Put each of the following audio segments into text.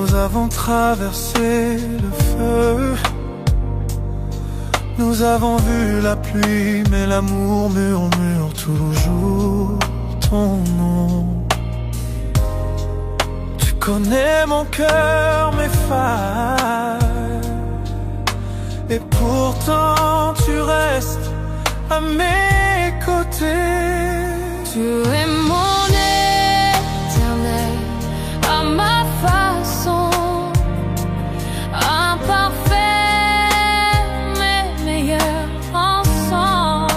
Nous avons traversé le feu, nous avons vu la pluie, mais l'amour murmure toujours ton nom. Tu connais mon cœur, mes failles, et pourtant tu restes à mes côtés. Tu es mon éternel, à ma façon, imparfait mais meilleur ensemble.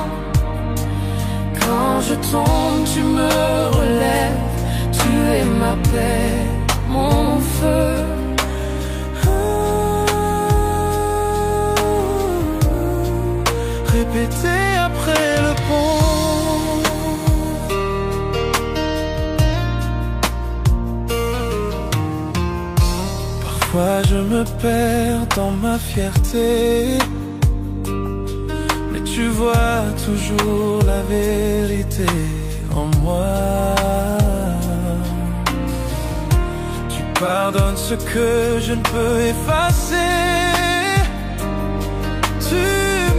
Quand je tombe, tu me relèves, tu es ma paix, mon feu. Répété après le pont. Parfois je me perds dans ma fierté, mais tu vois toujours la vérité en moi. Tu pardonnes ce que je ne peux effacer. Tu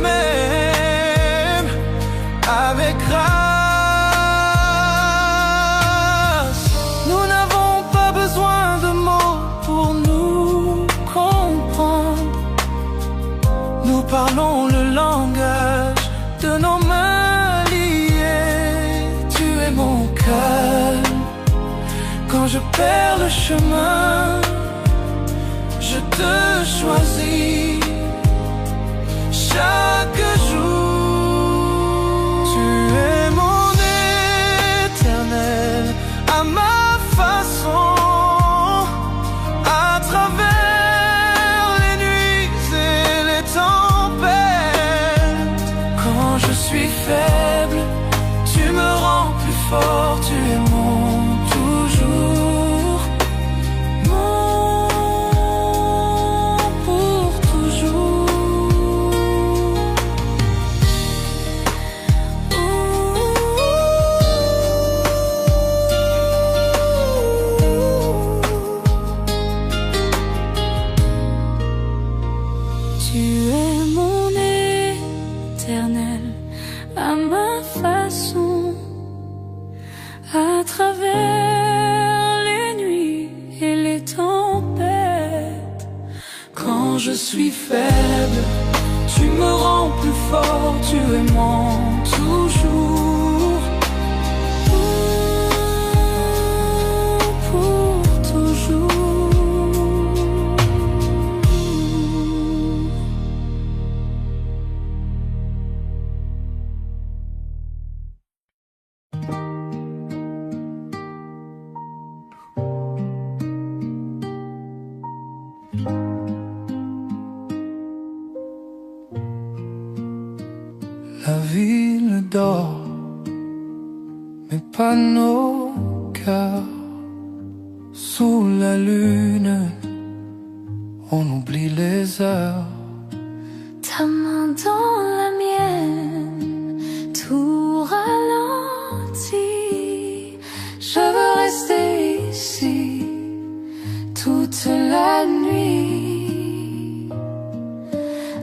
m'aimes avec grâce. Nous n'avons pas besoin de mots pour nous comprendre. Nous parlons le langage de nos mains liées. Tu es mon calme quand je perds le chemin. Je te choisis chaque jour. Tu es mon éternel, à ma façon, à travers les nuits et les tempêtes. Quand je suis faible, tu me rends plus fort. Tu es mon toujours, mon pour toujours. Tu es mon éternel, à ma façon, à travers les nuits et les tempêtes. Quand je suis faible, tu me rends plus fort. Tu es mon toujours, Pour toujours. La ville dort, mais pas nos cœurs. Sous la lune, on oublie les heures. Ta main dans la mienne, tout ralentit. Je veux rester ici toute la nuit.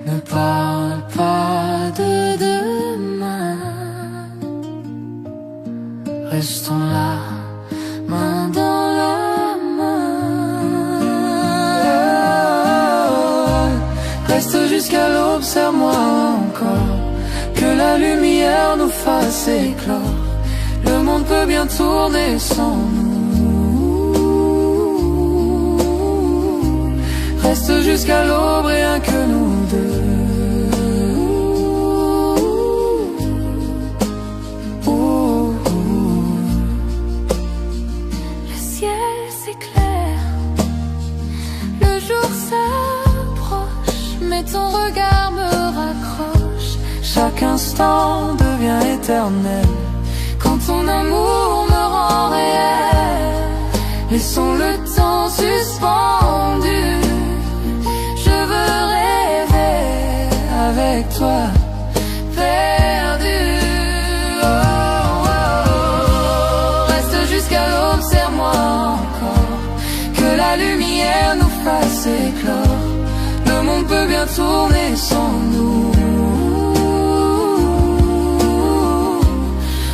Ne parle pas de demain. Restons là, main dans la main. Reste jusqu'à l'aube, serre-moi encore. Que la lumière nous fasse éclore. Le monde peut bien tourner sans nous. Reste jusqu'à l'aube, rien que nous deux. Le ciel s'éclaire, le jour s'approche, mais ton regard me raccroche. Chaque instant devient éternel quand ton amour me rend réel. Laissons le temps suspendu. Je veux rêver avec toi, perdu. Oh, oh, oh. Reste jusqu'à l'aube, serre-moi encore. Que la lumière nous fasse éclore. Le monde peut bien tourner sans nous.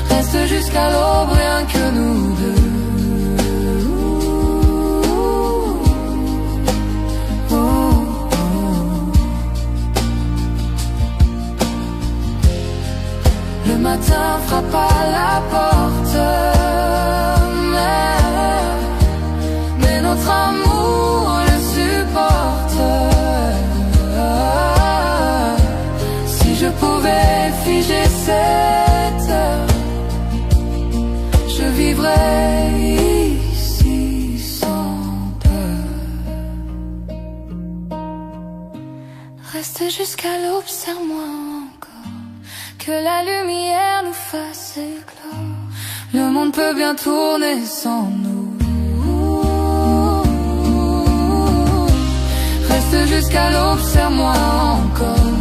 Reste jusqu'à l'aube, rien que nous deux. Le matin frappe à la porte, mais notre amour le supporte. Si je pouvais figer cette heure, je vivrais ici sans peur. Reste jusqu'à l'aube, serre-moi encore, que la lumière nous fasse éclore. Le monde peut bien tourner sans nous. Reste jusqu'à l'aube, serre-moi encore,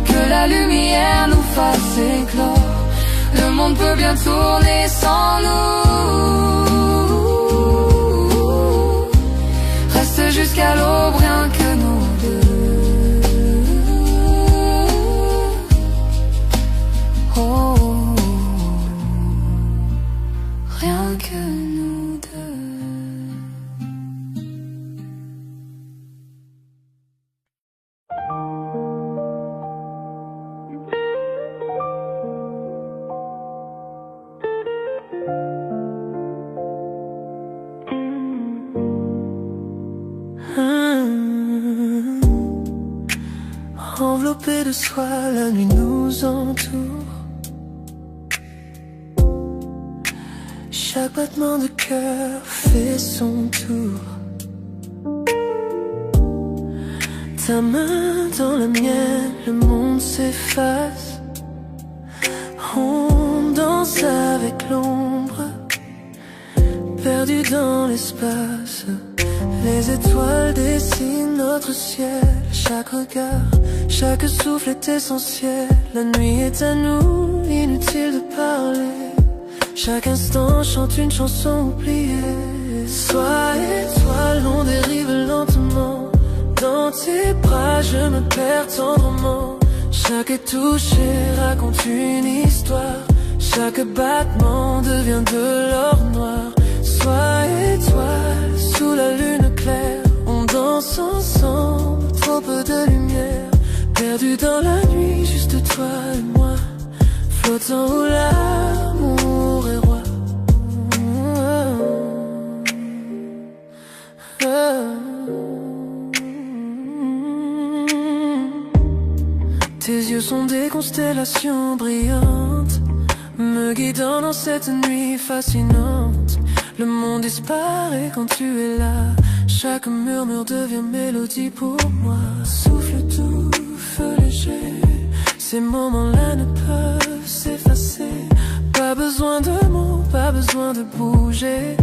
que la lumière nous fasse éclore. Le monde peut bien tourner sans nous. Reste jusqu'à l'aube, rien que nous deux. Oh, rien que nous deux. Enveloppé de soie, la nuit nous entoure. Chaque battement de cœur fait son tour. Ta main dans la mienne, le monde s'efface. On danse avec l'ombre, perdu dans l'espace. Les étoiles dessinent notre ciel. Chaque regard, chaque souffle est essentiel. La nuit est à nous, inutile de parler. Chaque instant chante une chanson oubliée. Sois étoile, on dérive lentement. Dans tes bras, je me perds tendrement. Chaque touché raconte une histoire. Chaque battement devient de l'or noir. Sois étoile, sous la lune claire. On danse ensemble, trop peu de lumière. Perdu dans la nuit, juste toi et moi. Flottant où l'amour est roi. Tes yeux sont des constellations brillantes, me guidant dans cette nuit fascinante. Le monde disparaît quand tu es là. Chaque murmure devient mélodie pour moi. Souffle doux, feu léger. Ces moments-là ne peuvent s'effacer. Pas besoin de mots, pas besoin de bouger.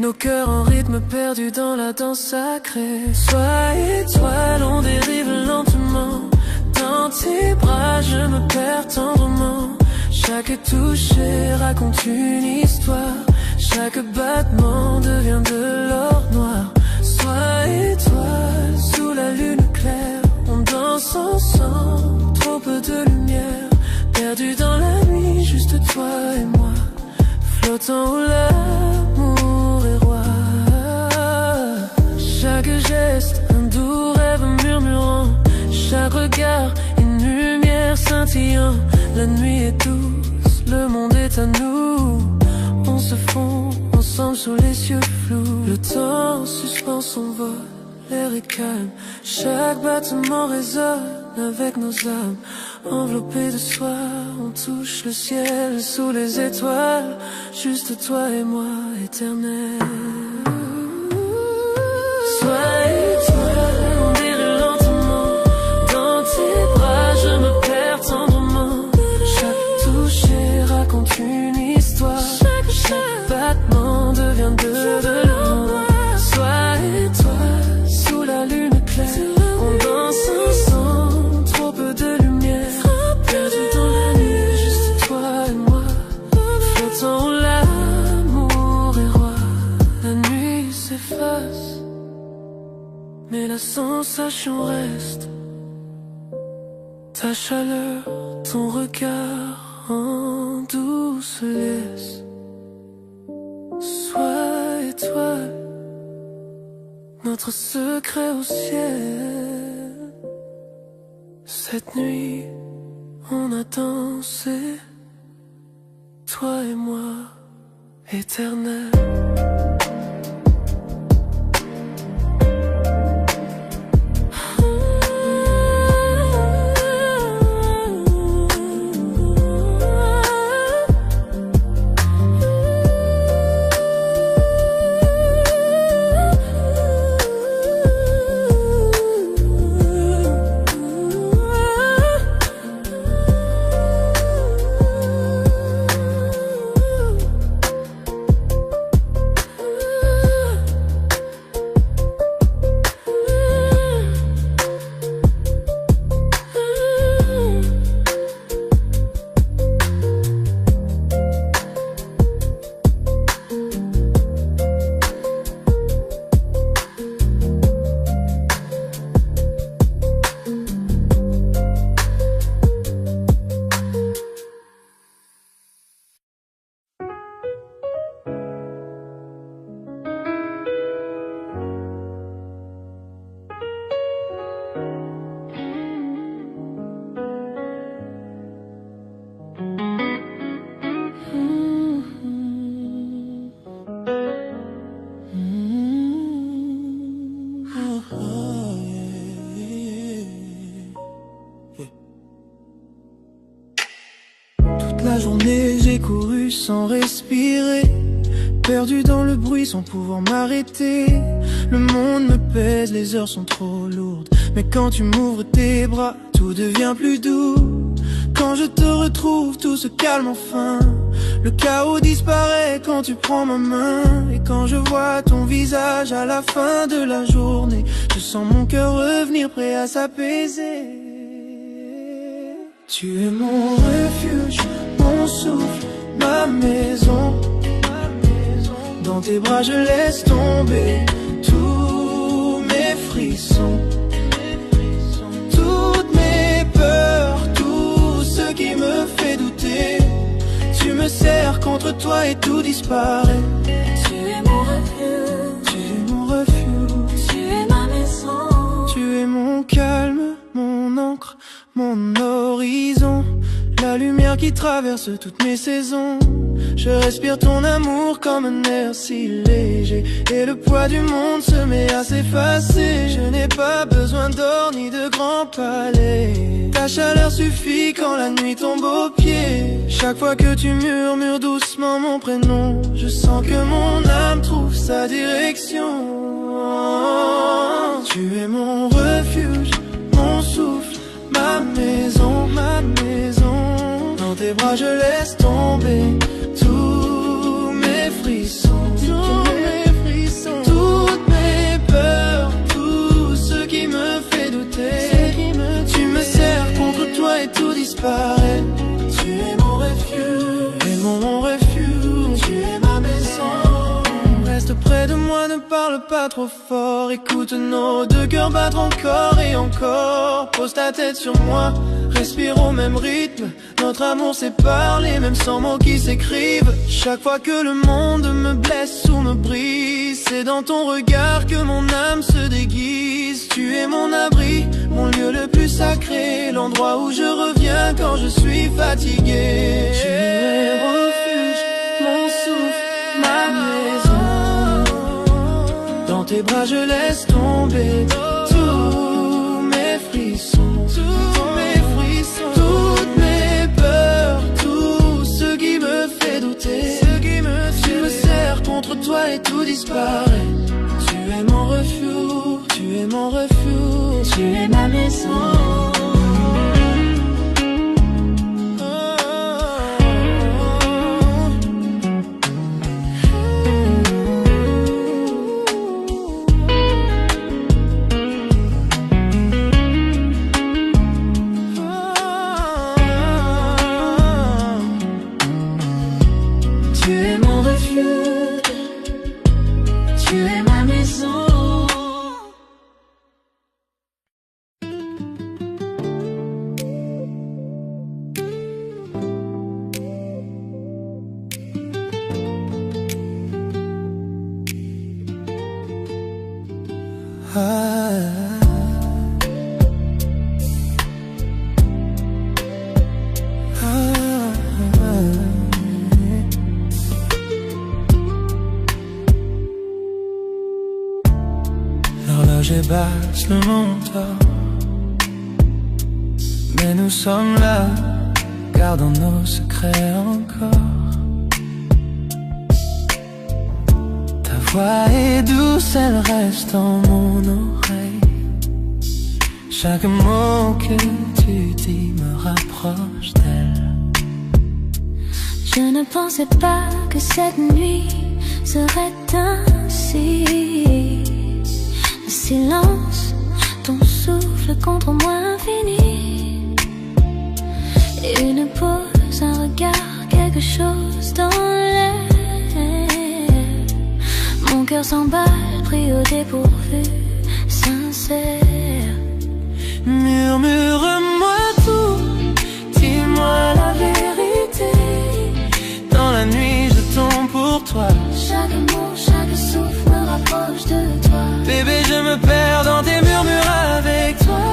Nos cœurs en rythme perdus dans la danse sacrée. Sois étoile, on dérive lentement. Dans tes bras, je me perds tendrement. Chaque touché raconte une histoire. Chaque battement devient de l'or noir. Sois étoile, sous la lune claire. On danse ensemble, trop peu de lumière. Perdu dans la nuit, juste toi et moi. Flottant où l'amour est roi. Chaque geste, un doux rêve murmurant. Chaque regard, une lumière scintillant. La nuit est douce, le monde est à nous. On se fond ensemble sous les yeux flous. Le temps suspend son vol, l'air est calme. Chaque battement résonne avec nos âmes. Enveloppés de soie, on touche le ciel sous les étoiles. Juste toi et moi, éternel. Sois étoile, on dérive lentement. Dans tes bras, je me perds tendrement. Chaque touché raconte une histoire. Chaque battement devient de l'or. Sois étoile, sous la lune claire. On danse ensemble, trop peu de lumière. Perdu dans la nuit, juste toi et moi. Flottant où l'amour est roi. La mais la sensation reste. Ta chaleur, ton regard en douce laisse. Sois étoile, notre secret au ciel. Cette nuit, on a dansé, toi et moi, éternel. La journée j'ai couru sans respirer, perdu dans le bruit sans pouvoir m'arrêter. Le monde me pèse, les heures sont trop lourdes, mais quand tu m'ouvres tes bras, tout devient plus doux. Quand je te retrouve, tout se calme enfin. Le chaos disparaît quand tu prends ma main. Et quand je vois ton visage à la fin de la journée, je sens mon cœur revenir prêt à s'apaiser. Tu es mon refuge, mon souffle, ma maison. Dans tes bras je laisse tomber tous mes frissons, toutes mes peurs, tout ce qui me fait douter. Tu me serres contre toi et tout disparaît. Tu es mon refuge, Tu es mon refuge, tu es ma maison. tu es mon calme, mon encre, mon horizon. La lumière qui traverse toutes mes saisons. Je respire ton amour comme un air si léger, et le poids du monde se met à s'effacer. Je n'ai pas besoin d'or ni de grands palais. Ta chaleur suffit quand la nuit tombe aux pieds. Chaque fois que tu murmures doucement mon prénom, je sens que mon âme trouve sa direction. Tu es mon refuge, mon souffle, ma maison, ma maison. Dans tes bras je laisse tomber tous mes frissons, toutes mes peurs, tout ce qui me fait douter. Tu me serres contre toi et tout disparaît. Tu es mon refuge, et mon refuge, tu es ma maison. Reste près de moi, ne parle pas trop fort. Écoute nos deux cœurs battre encore et encore. Pose ta tête sur moi, respire au même rythme. Notre amour sépare les mêmes sans mots qui s'écrivent. Chaque fois que le monde me blesse ou me brise, c'est dans ton regard que mon âme se déguise. Tu es mon abri, mon lieu le plus sacré, l'endroit où je reviens quand je suis fatigué. Tu es refuge, mon souffle, ma maison. Dans tes bras je laisse tomber tous mes frissons, toutes mes peurs, tout ce qui me fait douter. Tu me serres contre toi et tout disparaît. Tu es mon refuge, tu es mon refuge, Tu es ma maison. Tu es mon refuge, Tu es ma maison. L'horloge basse le montant, mais nous sommes là, gardons nos secrets encore. Ta voix est douce, elle reste en mon oreille. Chaque mot que tu dis me rapproche d'elle. Je ne pensais pas que cette nuit serait ainsi. Le silence, ton souffle contre moi infini. Une pause, un regard, quelque chose dans l'air. Mon cœur s'emballe, pris au dépourvu, sincère. Murmure-moi tout, dis-moi la vérité. Dans la nuit je tombe pour toi. Chaque mot, chaque souffle me rapproche de toi. Bébé, je me perds dans tes murmures avec toi.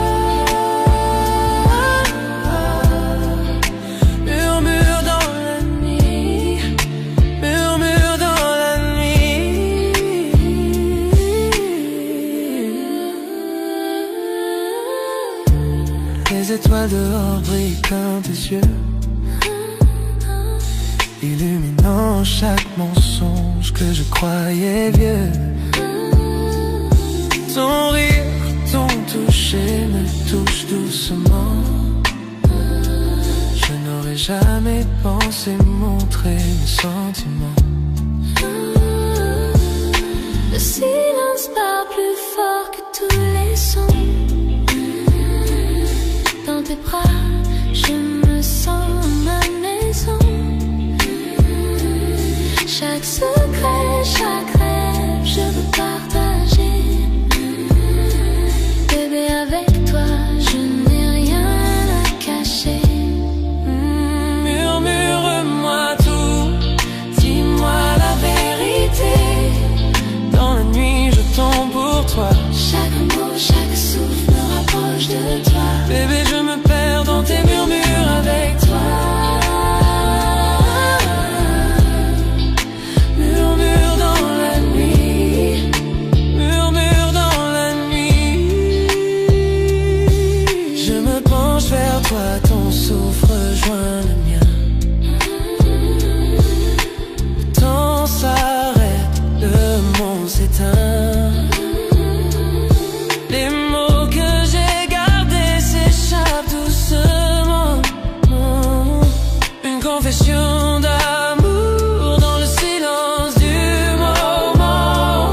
Murmure dans la nuit, murmure dans la nuit. Les étoiles dehors brillent comme tes yeux, illuminant chaque mensonge que je croyais vieux. Ton rire, ton toucher me touche doucement. Je n'aurais jamais pensé montrer mes sentiments. Le silence parle plus fort que tous les sons. Dans tes bras, je me sens à ma maison. Chaque secret, chaque rêve, je veux partager. Bébé, avec toi, je n'ai rien à cacher. Murmure-moi tout, dis-moi la vérité. Dans la nuit, je tombe pour toi. Chaque mot, chaque souffle me rapproche de toi. Bébé, je me perds dans tes murmures avec toi. Murmure dans la nuit, murmure dans la nuit. Je me penche vers toi, ton souffle rejoint le mien. Le temps s'arrête, le monde s'éteint. Les mots que j'ai gardés s'échappent doucement. Une confession d'amour dans le silence du moment.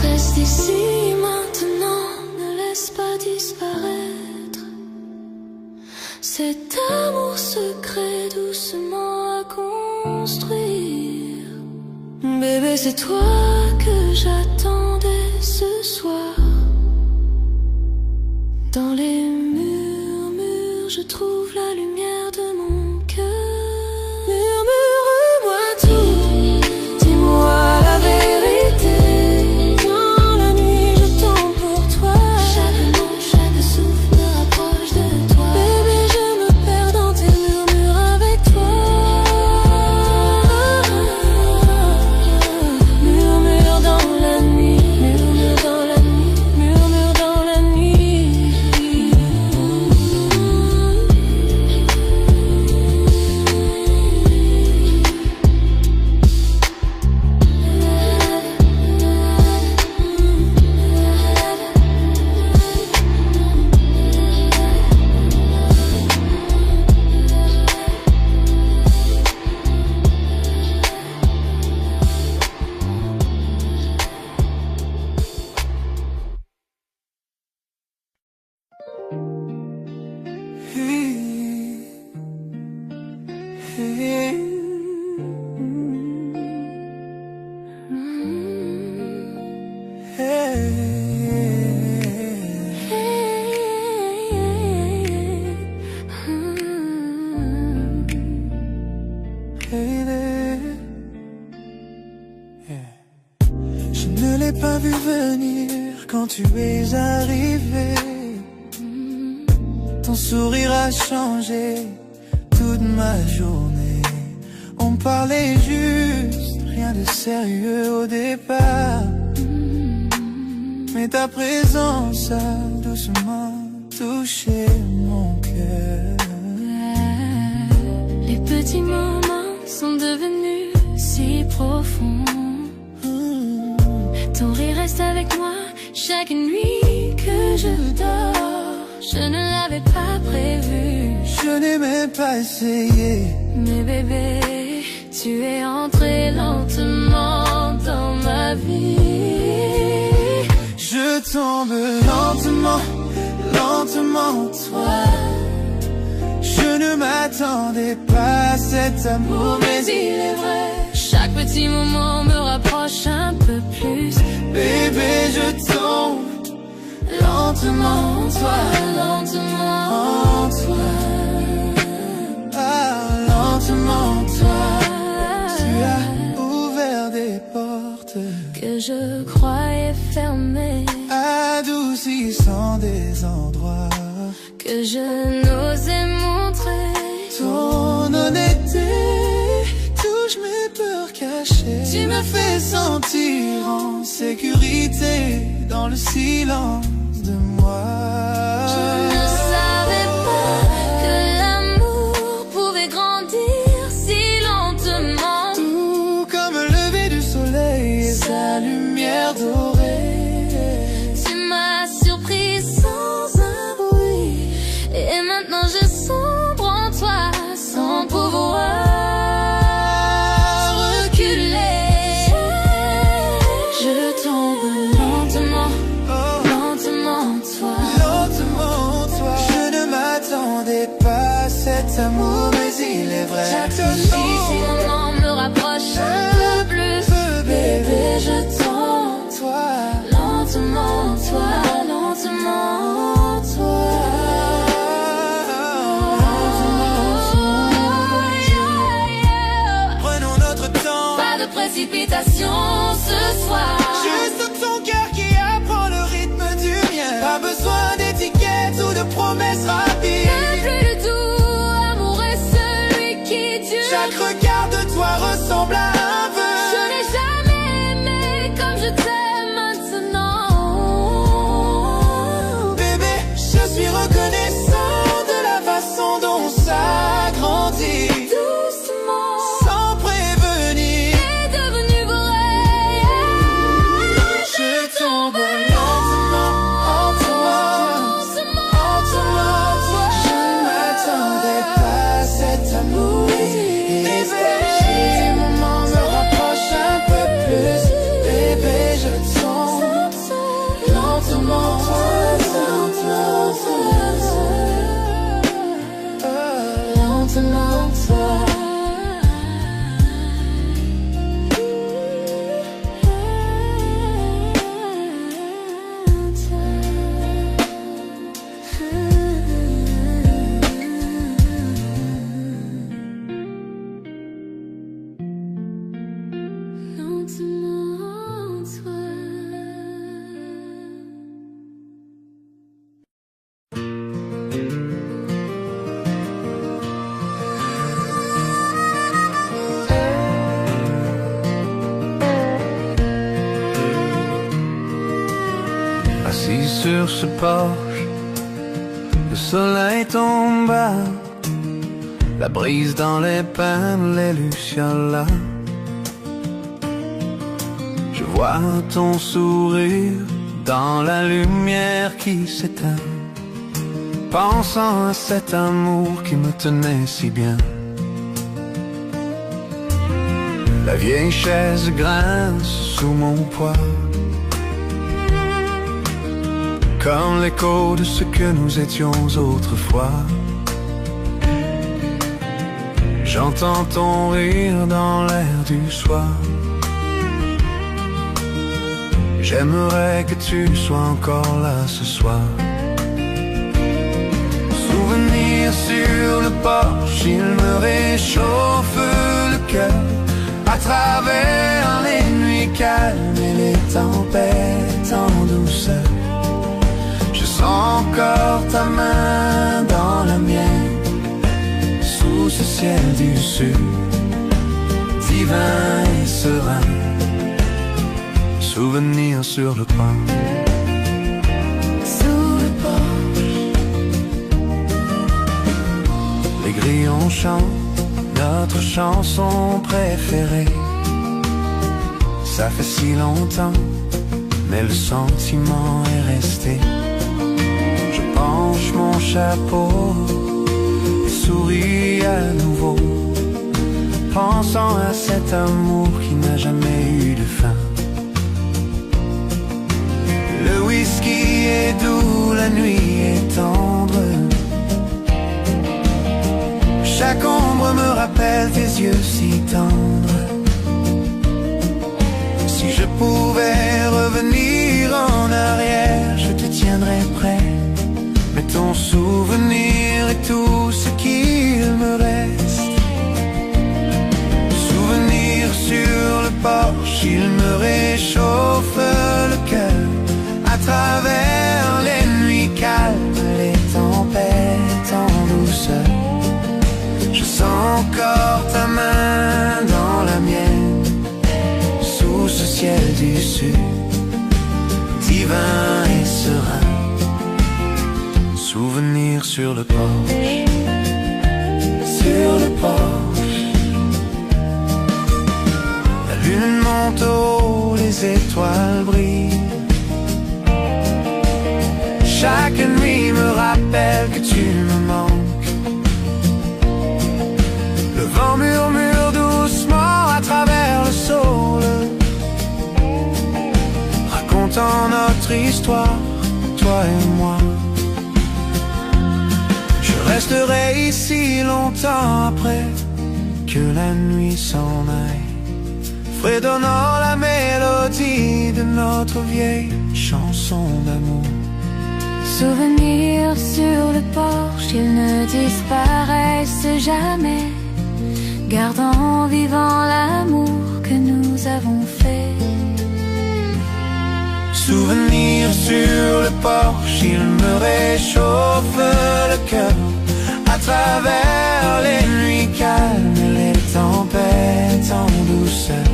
Reste ici maintenant, ne laisse pas disparaître cet amour secret doucement à construire. Bébé, c'est toi que j'attendais ce soir. Dans les murmures, je trouve la lumière de mon cœur. Murmure-moi tout, dis-moi la vérité. Dans la nuit, je tombe pour toi. Chaque mot, chaque souffle me rapproche de toi. Bébé, je me perds dans tes murmures avec toi. Murmure dans la nuit, murmure dans la nuit, murmure dans la nuit. quand tu es arrivé. Ton sourire a changé toute ma journée. On parlait juste, rien de sérieux au départ. Mais ta présence a doucement touché mon cœur. Les petits moments sont devenus si profonds. Ton rire reste avec moi chaque nuit que je dors. Je ne l'avais pas prévu, je n'ai même pas essayé. Mais bébé, tu es entré lentement dans ma vie. Je tombe lentement, lentement, toi. Je ne m'attendais pas à cet amour, mais il est vrai. Chaque petit moment me rapproche un peu plus. Bébé, je tombe lentement en toi, lentement en toi. Ah, lentement en toi. Tu as ouvert des portes que je croyais fermées, adoucissant des endroits que je n'osais montrer. Ton honnêteté touche mes peurs cachées. Tu me fais sentir en sécurité dans le silence de moi. Je ne savais pas que l'amour pouvait grandir si lentement. Tout comme le lever du soleil et sa lumière dorée. Tu m'as surpris sans un bruit. Et maintenant je sombre en toi sans pouvoir reculer. Je tombe lentement, lentement en toi. Lentement en toi. Je ne m'attendais pas à cet amour, mais il est vrai. Chaque moment me rapproche un peu plus. Bébé, je tombe toi. Lentement en toi, lentement en toi. Prenons notre temps, pas de précipitation ce soir. Juste ton cœur qui apprend le rythme du mien. Pas besoin d'étiquettes ou de promesses rapides. Le plus doux amour est celui qui dure. Chaque regard de toi ressemble à un vœu. Je n'ai jamais aimé comme je t'aime maintenant. Bébé, je suis reconnaissant de la façon dont ça grandit. Doucement, sans prévenir, est devenu vrai. Je tombe lentement en toi, en toi. Je ne m'attendais pas à cet amour. Et ces moments me rapprochent un peu plus. Bébé, je tombe lentement en toi, Lentement en toi. Assis sur ce porche, le soleil tombe bas, la brise dans les pins, les lucioles. Je vois ton sourire dans la lumière qui s'éteint, pensant à cet amour qui me tenait si bien. La vieille chaise grince sous mon poids, comme l'écho de ce que nous étions autrefois. J'entends ton rire dans l'air du soir. J'aimerais que tu sois encore là ce soir. Souvenir sur le porche, il me réchauffe le cœur. À travers les nuits calmes et les tempêtes en douceur, encore ta main dans la mienne, sous ce ciel du sud, divin et serein. Souvenir sur le coin, sous le porche. Les grillons chantent notre chanson préférée. Ça fait si longtemps, mais le sentiment est resté. Je penche mon chapeau et souris à nouveau, pensant à cet amour qui n'a jamais eu de fin. Le whisky est doux, la nuit est tendre. Chaque ombre me rappelle tes yeux si tendres. Si je pouvais revenir en arrière, je te tiendrais prêt. Mais ton souvenir est tout ce qu'il me reste. Souvenir sur le porche, il me réchauffe le cœur. À travers les nuits calmes, les tempêtes en douceur, je sens encore ta main dans la mienne, sous ce ciel du sud, divin et serein. Souvenir sur le porche, sur le porche. La lune monte haut, les étoiles brillent. Chaque nuit me rappelle que tu me manques. Le vent murmure doucement à travers le saule, racontant notre histoire, toi et moi. Je resterai ici longtemps après que la nuit s'en aille, fredonnant la mélodie de notre vieille chanson d'amour. Souvenirs sur le porche, ils ne disparaissent jamais, gardant vivant l'amour que nous avons fait. Souvenirs sur le porche, il me réchauffe le cœur. À travers les nuits calmes, les tempêtes en douceur,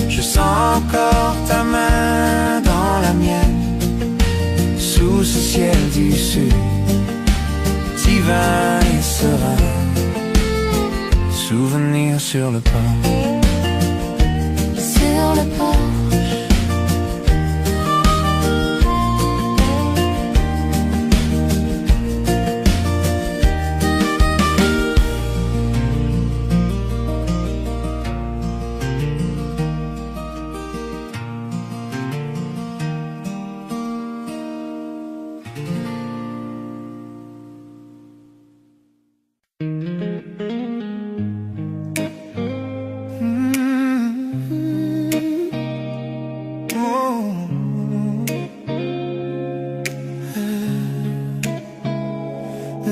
je sens encore ta main dans la mienne, sous ce ciel du sud, divin et serein. Souvenir sur le porche, sur le porche.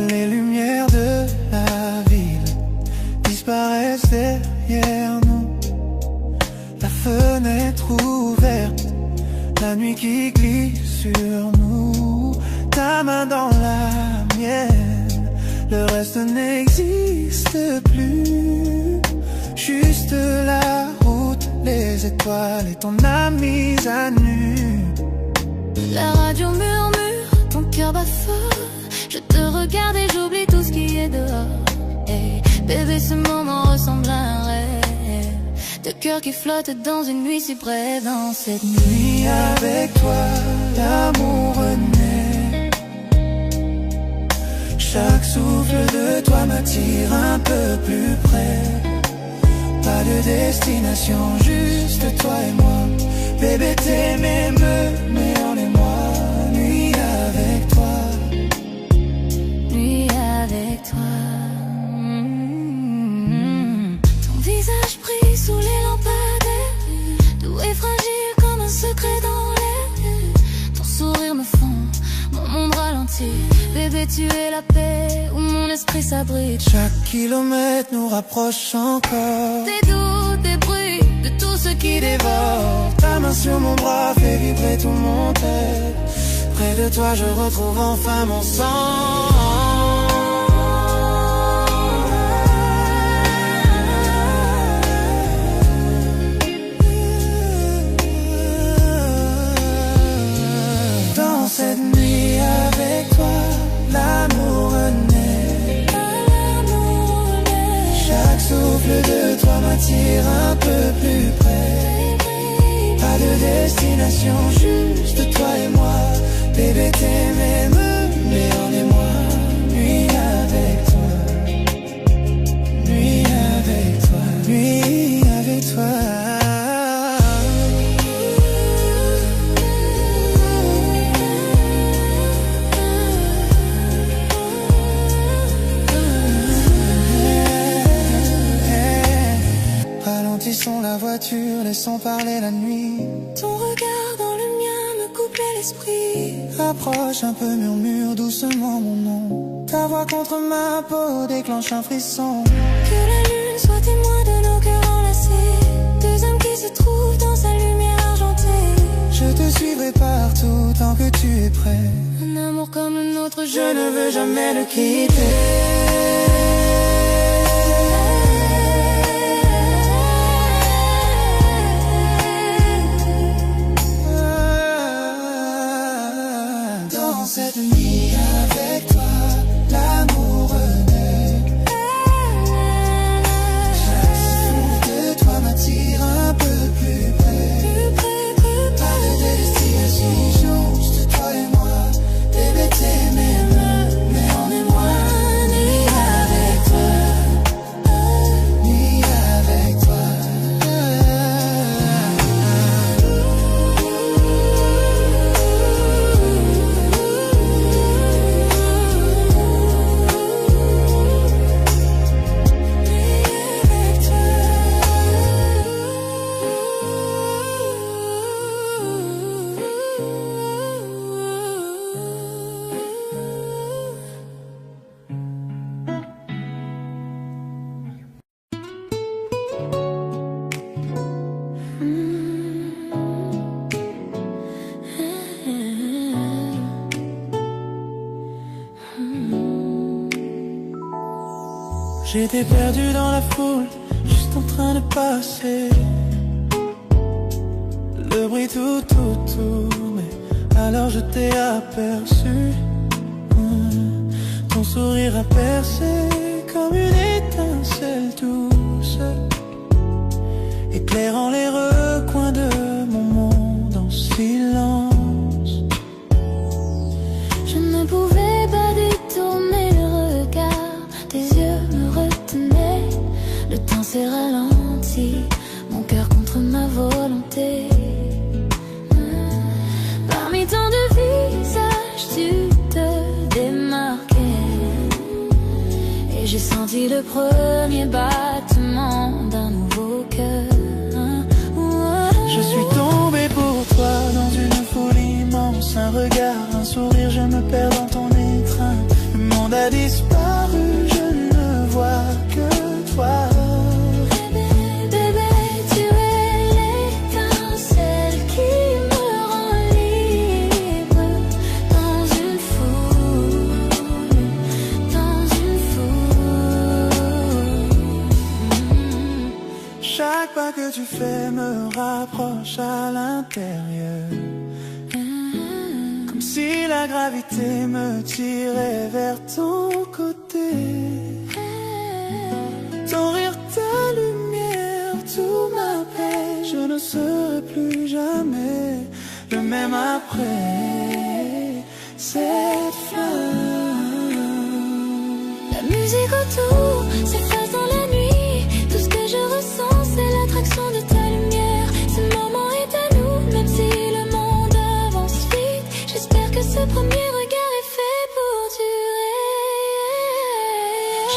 Les lumières de la ville disparaissent derrière nous. La fenêtre ouverte, la nuit qui glisse sur nous. Ta main dans la mienne, le reste n'existe plus. Juste la route, les étoiles et ton âme mise à nu. La radio murmure, ton cœur bat fort. Je te regarde et j'oublie tout ce qui est dehors. Hey, bébé, ce moment ressemble à un rêve. Deux cœurs qui flottent dans une nuit si brève. Dans cette nuit avec toi, l'amour renaît. Chaque souffle de toi m'attire un peu plus près. Pas de destination, juste toi et moi. Bébé, t'aimer, me met en émoi. Nuit avec toi, nuit avec toi. Ton visage brille sous les lampadaires, doux et fragile comme un secret dans l'air. Ton sourire me fend, mon monde ralentit. Bébé, tu es la paix où mon esprit s'abrite. chaque kilomètre nous rapproche encore. Des doutes, des bruits, de tout ce qui dévore. Ta main sur mon bras fait vibrer tout mon tête. Près de toi je retrouve enfin mon sang. Dans cette nuit avec toi, l'amour renaît. Chaque souffle de toi m'attire un peu plus près. Pas de destination, juste toi et moi. Bébé t'aimes, mais on est moi. Nuit avec toi, nuit avec toi, nuit avec toi. Ralentissons la voiture, laissons parler la nuit. Ton regard dans le mien me coupe l'esprit. Approche un peu, murmure doucement mon nom. Ta voix contre ma peau déclenche un frisson. Que la lune soit témoin de nos cœurs enlacés. Deux âmes qui se trouvent dans sa lumière argentée. Je te suivrai partout tant que tu es prêt. Un amour comme le nôtre, je ne veux jamais le quitter. Cette nuit avec toi, l'amour renaît. Chaque souffle de toi m'attire un peu plus près. Pas de destination, juste toi et moi. Bébé t'aimes, mais on est moi. Nuit avec toi, nuit avec toi. J'étais perdu dans la foule, juste en train de passer. Le bruit tout, mais alors je t'ai aperçu. Ton sourire a percé comme une étincelle douce, éclairant les recoins de mon monde en silence. Je ne pouvais pas détourner le regard, tes yeux me retenaient. Le temps s'est ralenti, mon cœur contre ma volonté. Parmi tant de visages, tu te démarquais. Et j'ai senti le premier battement d'un nouveau cœur. Je suis tombé pour toi dans une foule immense. Un regard, un sourire, je me perds dans ton étreinte. Le monde a disparu, je ne vois que toi. Bébé, tu es l'étincelle qui me rend libre. Dans une foule, dans une foule. Chaque pas que tu fais me rapproche à l'intérieur. Comme si la gravité me tirait vers ton côté. Ton rire, ta lumière, tout m'appelle. Je ne serai plus jamais le même après cette fin. La musique autour s'efface dans la nuit. Tout ce que je ressens, c'est l'attraction de ta lumière. Ce moment est à nous, même si le monde avance vite. J'espère que ce premier regard est fait pour durer.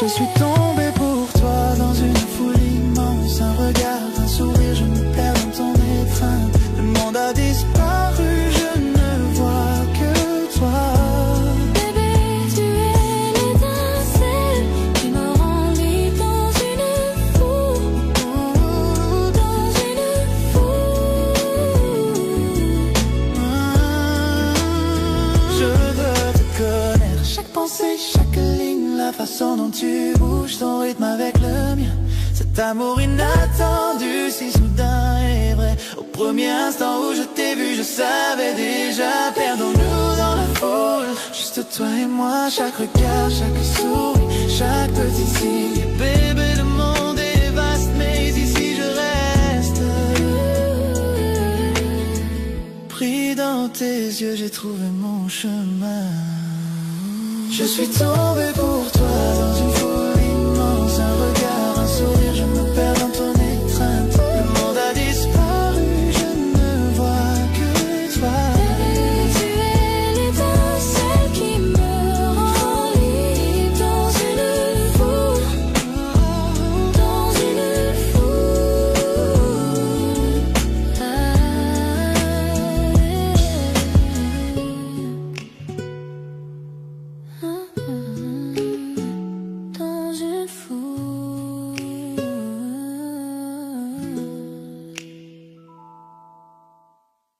Je suis tombé pour toi dans une foule immense. Un regard, un sourire, je me perds dans ton étreinte. Le monde a disparu, je ne vois que toi. Bébé, tu es l'étincelle qui me rend libre dans une foule. Dans une foule. penser chaque ligne, la façon dont tu bouges, ton rythme avec le mien. Cet amour inattendu, si soudain et vrai. Au premier instant où je t'ai vu, je savais déjà. Perdons-nous dans la foule, juste toi et moi. Chaque regard, chaque sourire, chaque petit signe. Bébé, le monde est vaste, mais ici je reste. Pris dans tes yeux, j'ai trouvé mon chemin. Je suis tombé pour